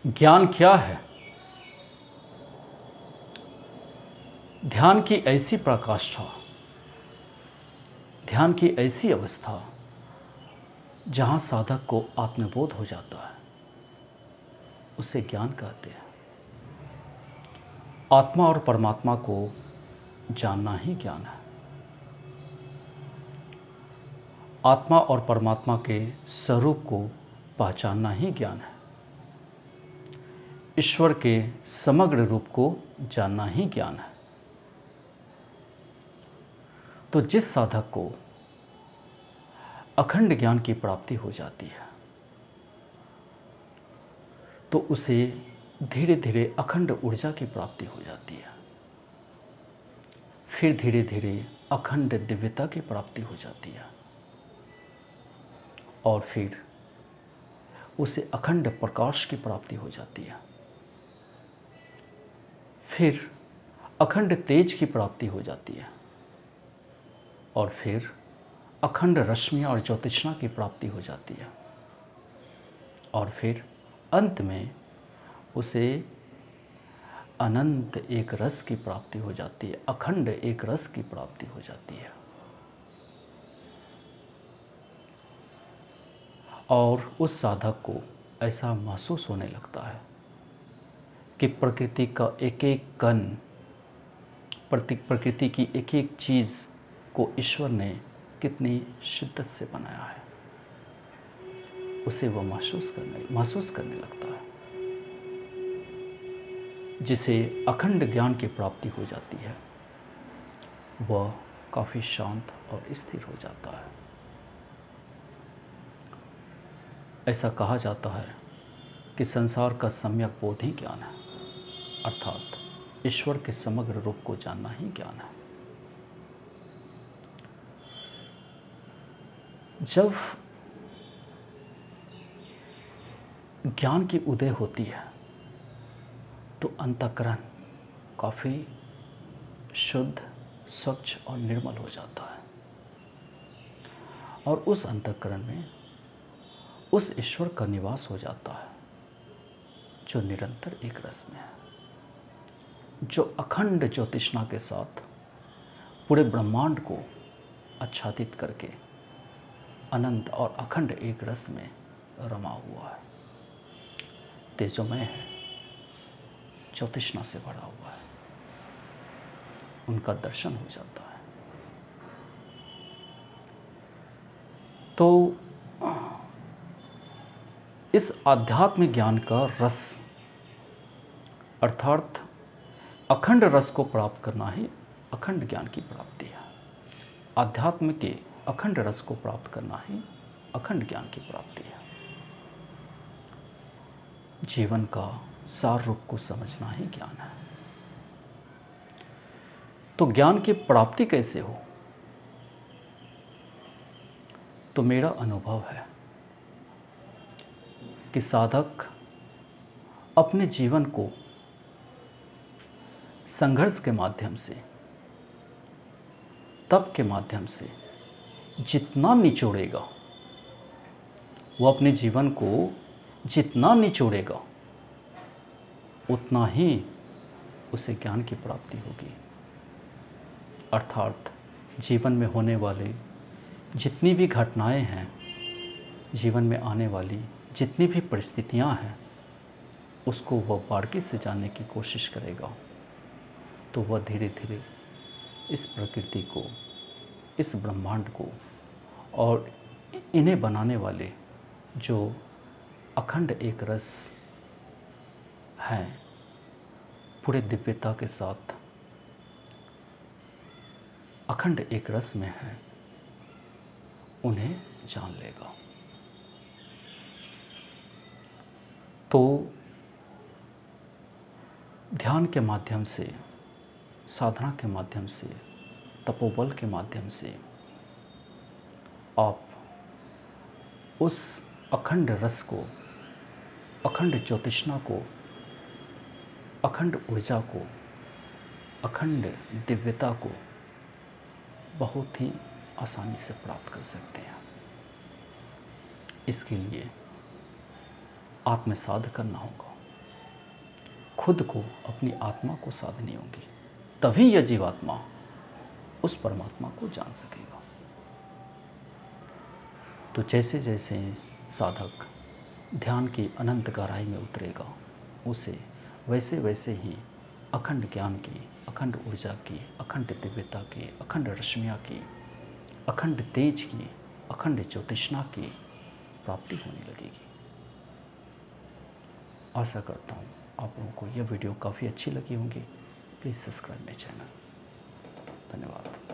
ज्ञान क्या है? ध्यान की ऐसी प्रकाष्ठा, ध्यान की ऐसी अवस्था जहाँ साधक को आत्मबोध हो जाता है, उसे ज्ञान कहते हैं। आत्मा और परमात्मा को जानना ही ज्ञान है। आत्मा और परमात्मा के स्वरूप को पहचानना ही ज्ञान है। ईश्वर के समग्र रूप को जानना ही ज्ञान है। तो जिस साधक को अखंड ज्ञान की प्राप्ति हो जाती है, तो उसे धीरे धीरे अखंड ऊर्जा की प्राप्ति हो जाती है। फिर धीरे धीरे अखंड दिव्यता की प्राप्ति हो जाती है, और फिर उसे अखंड प्रकाश की प्राप्ति हो जाती है। फिर अखंड तेज की प्राप्ति हो जाती है, और फिर अखंड रश्मि और ज्योतिष्णा की प्राप्ति हो जाती है, और फिर अंत में उसे अनंत एक रस की प्राप्ति हो जाती है, अखंड एक रस की प्राप्ति हो जाती है। और उस साधक को ऐसा महसूस होने लगता है कि प्रकृति का एक एक कण, प्रकृति की एक एक चीज़ को ईश्वर ने कितनी शिद्दत से बनाया है, उसे वह महसूस करने लगता है। जिसे अखंड ज्ञान की प्राप्ति हो जाती है, वह काफ़ी शांत और स्थिर हो जाता है। ऐसा कहा जाता है कि संसार का सम्यक बोध ही ज्ञान है, अर्थात ईश्वर के समग्र रूप को जानना ही ज्ञान है। जब ज्ञान की उदय होती है, तो अंतःकरण काफ़ी शुद्ध, स्वच्छ और निर्मल हो जाता है, और उस अंतःकरण में उस ईश्वर का निवास हो जाता है, जो निरंतर एक रस में है, जो अखंड ज्योतिष्णा के साथ पूरे ब्रह्मांड को आच्छादित करके अनंत और अखंड एक रस में रमा हुआ है, तेजोमय है, ज्योतिष्णा से भरा हुआ है। उनका दर्शन हो जाता है। तो इस आध्यात्मिक ज्ञान का रस, अर्थात अखंड रस को प्राप्त करना ही अखंड ज्ञान की प्राप्ति है। आध्यात्म के अखंड रस को प्राप्त करना ही अखंड ज्ञान की प्राप्ति है। जीवन का सार रूप को समझना ही ज्ञान है। तो ज्ञान की प्राप्ति कैसे हो? तो मेरा अनुभव है कि साधक अपने जीवन को संघर्ष के माध्यम से, तप के माध्यम से जितना निचोड़ेगा, वो अपने जीवन को जितना निचोड़ेगा, उतना ही उसे ज्ञान की प्राप्ति होगी। अर्थात जीवन में होने वाले जितनी भी घटनाएं हैं, जीवन में आने वाली जितनी भी परिस्थितियां हैं, उसको वह बारीकी से जानने की कोशिश करेगा, तो वह धीरे धीरे इस प्रकृति को, इस ब्रह्मांड को और इन्हें बनाने वाले जो अखंड एक रस हैं, पूरे दिव्यता के साथ अखंड एक रस में है, उन्हें जान लेगा। तो ध्यान के माध्यम से, साधना के माध्यम से, तपोबल के माध्यम से आप उस अखंड रस को, अखंड ज्योतिष्णा को, अखंड ऊर्जा को, अखंड दिव्यता को बहुत ही आसानी से प्राप्त कर सकते हैं। इसके लिए आत्मसाध करना होगा। खुद को, अपनी आत्मा को साधनी होगी, तभी यह जीवात्मा उस परमात्मा को जान सकेगा। तो जैसे जैसे साधक ध्यान की अनंत गहराई में उतरेगा, उसे वैसे वैसे ही अखंड ज्ञान की, अखंड ऊर्जा की, अखंड दिव्यता की, अखंड रश्मियाँ की, अखंड तेज की, अखंड ज्योतिष्णा की प्राप्ति होने लगेगी। आशा करता हूँ आप लोगों को यह वीडियो काफ़ी अच्छी लगी होंगी। Please subscribe my channel. धन्यवाद।